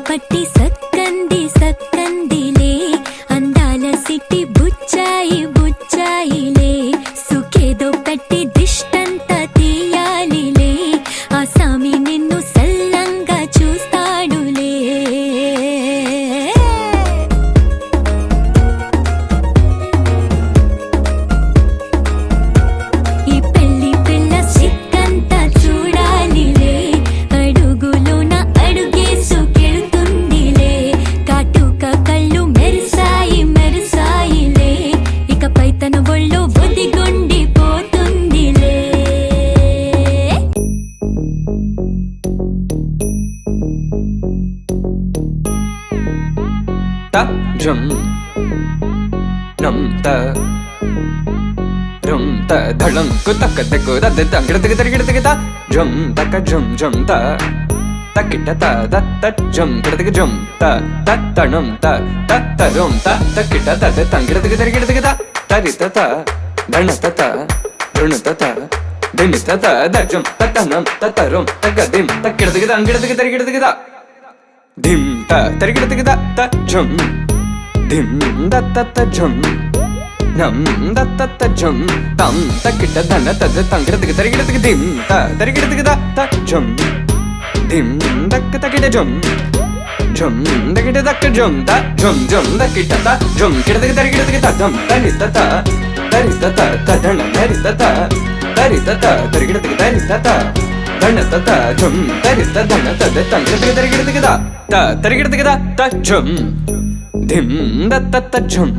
పట్టి సక్కంది సక్కందిలే అందాల సిట్టి బుచ్చాయి బుచ్చాయిలే సుఖేదో పెట్టి దిష్టంతా తీయాలిలే ఆ సామి నిన్ను సల్లంగా చూస్తాడులే ఈ పెళ్లి పిల్ల సిక్కంతా చూడాలిలే అడుగులోన అడుగేసు తన ఒళ్ళు ఒదిగొండి పోతుందిలే త జం నం త రం త ధళం కుతక తెకు దద తంగిడతికి తరిగిడతికి త జం తక జం జం త తకిట త దత్త జం గిడతికి జం త తత్తణం త తత్తరం త తకిట దద తంగిడతికి తరిగిడతికి త తరితత ధణతత ధృణతత ధిమితత దజం తతనం తతరం తగదిం తక్కిడతికి తంగిడతికి తరిగిడతికి త ధిం త తరిగిడతికి త జం ధిం దత్తత జం నం దత్తత జం తం తకిట ధన తద తంగిడతికి తరిగిడతికి ధిం త తరిగిడతికి త జం ధిం దక్క తకిట జం జం దకిట దక్క జం త జం జం దకిట త జం కిడతికి తరిగిడతికి తదం తరితత తరితత తదణ తరితత తరితత తరిగిడతికి తరితత ధణతత జం తరిత ధన తద తంగిడతికి తరిగిడతికి త తరిగిడతికి త జం ధిం దత్తత జం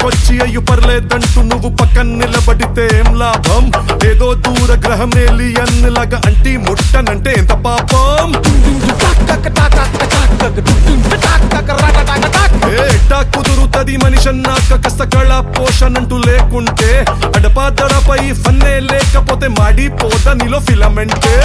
కొచ్చి అయ్యు పర్లేదంటూ నువ్వు పక్కన నిలబడితే ఏం లాభం ఏదో దూర గ్రహం ఏలియన్ లాగా అంటి ముట్టనంటే ఎంత పాపం ఎట్టా కుదురుతది మనిషన్నాక కష్టకళ పోషణంటూ లేకుంటే అడపా దడపై ఫన్నే లేకపోతే మాడిపోత నీలో ఫిలమెంటే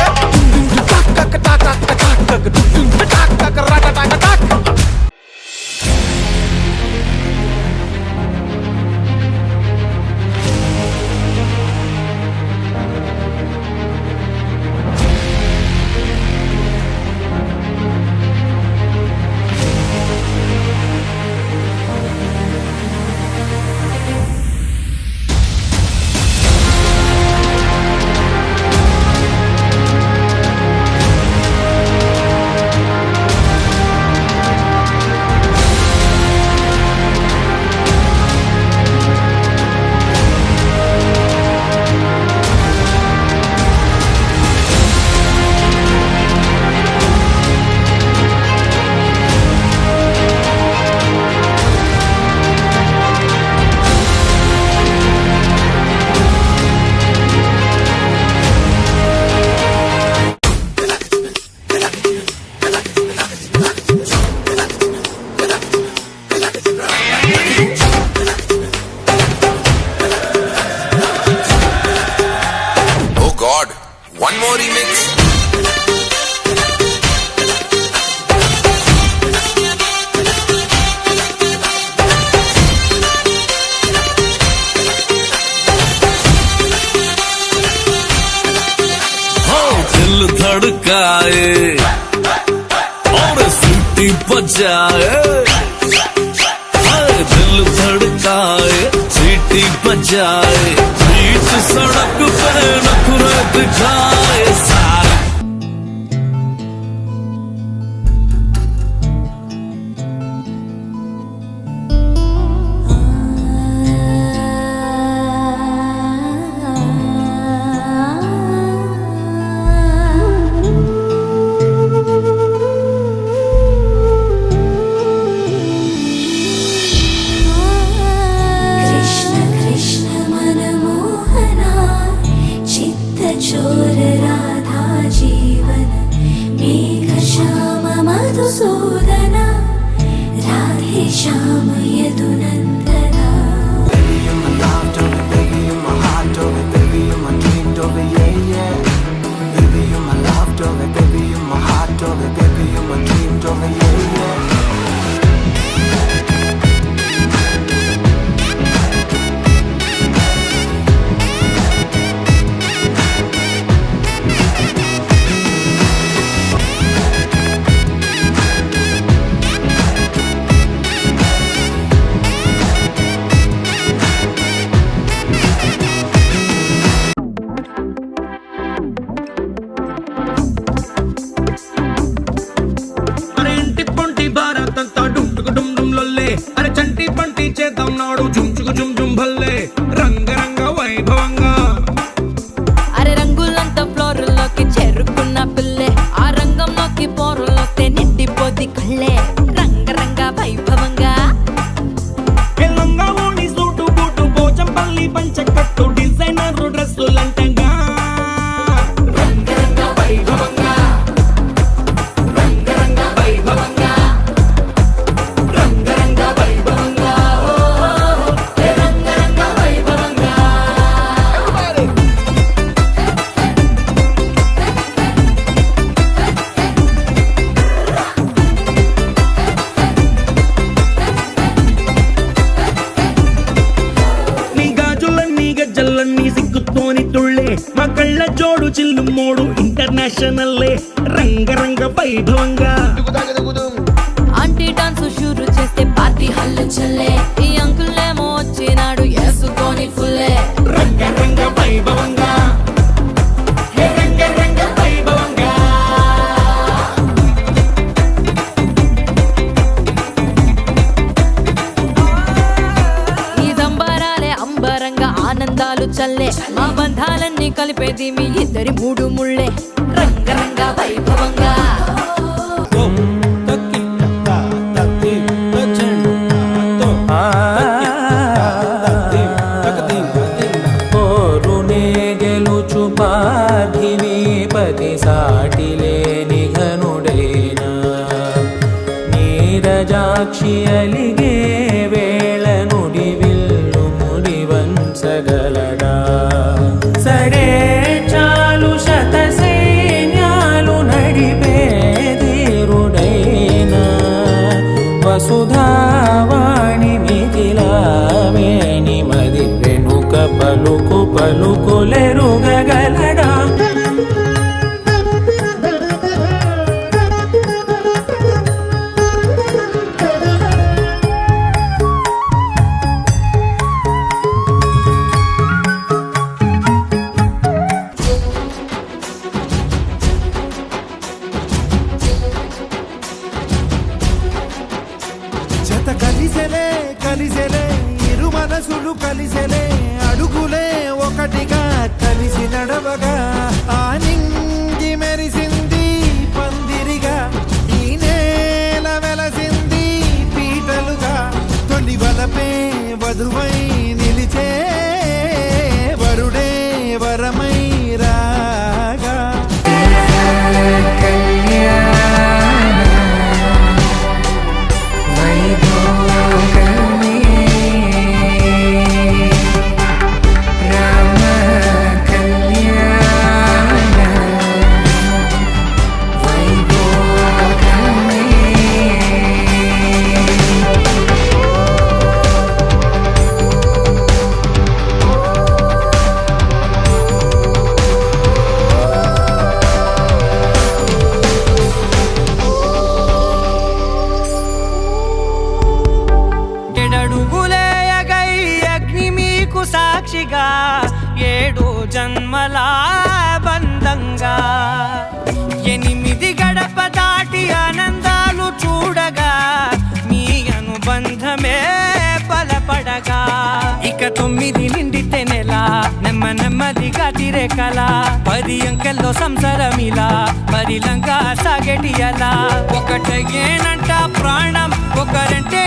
धड़काए और सीटी बजाए, दिल धड़काए सीटी बजाए, बीच सड़क पे नखरे दिखाए सारे। కృష్ణ కృష్ణ మనమోహన చిత్తచోర రాధా జీవన మేఘ Shyama Madhusudana Radhe Shyama Yadunandana. Baby, you're my love, Dory, baby, you're my heart, Dory, baby, you're my dream, Dory, yeah, yeah. Baby, you're my love, Dory, baby, you're my heart, Dory, baby, you're my dream, Dory, yeah, yeah. అరే ఇంటి పొంటి భారతంతా డుంటుకు డుమ్ డుమ్ లొల్లే, అరే చంటి పంటి చేద్దాం నాడు జుంచుకు జుమ్ జుమ్ భల్లే, రంగరంగ వైభవంగా. అరే రంగులంతా ఫ్లోర్లోకి చేరుకున్న పిల్లే, ఆ రంగంలోకి పోరులోస్తే నిండిపోద్ది కళ్ళే, రంగరంగ వైభవంగా. ఎల్లంగా ఓణి సూటు బూటు పోచంపల్లి పంచకట్టు డిజైనర్ డ్రెస్సులంటంగా, రంగరంగ వైభవంగా, రంగరంగ వైభవంగా, రంగరంగ వైభవంగా, ఏ రంగరంగ వైభవంగా. నీ గాజులన్నీ గజ్జలన్నీ సిగ్గుతోని తుళ్ళే, మా కళ్ళ జోడు చిల్లు మోడు ఇంటర్నేషనల్లే, రంగరంగ వైభవంగా. ఆంటీ డాన్స్ షూరు చేస్తే పార్టీ హల్లు చల్లే, ఈ అంకులేమో వచ్చినాడు వేసుకొని ఫుల్లే, రంగరంగ వైభవంగా, హే రంగరంగ వైభవంగా. ఈ సంబరాలే అంబరంగా ఆనందాలు చల్లే, మా బంధాలన్నీ కలిపేది మీ ఇద్దరి మూడు ముళ్ళే, రంగరంగ వైభవంగా. పోరునే గెలుచు పార్థివీపతి సాటిలేని ఘనుడైనా, నీరజాక్షి అలిగే వేళ నుడి విల్లు ముడి వంచగలడా, సరే చాలు శత సైన్యాలు నడిపే ధీరుడైనా, వసుధావాణి మిథిలావేణి మది వెనుక పలుకు పలుకులెరుగగలడా. జత కలిసెలే కలిసెలే ఇరు మనసులు కలిసెలే, అడుగులే ఒకటిగా కలిసి నడవగా 9 నిండితే నెల నెమ్మదిగా తిరే కల 10 అంకెల్లో సంసారమిలా పరిలంగా సాగేటి అలా ఒకటేనంట ప్రాణం ఒకరంటే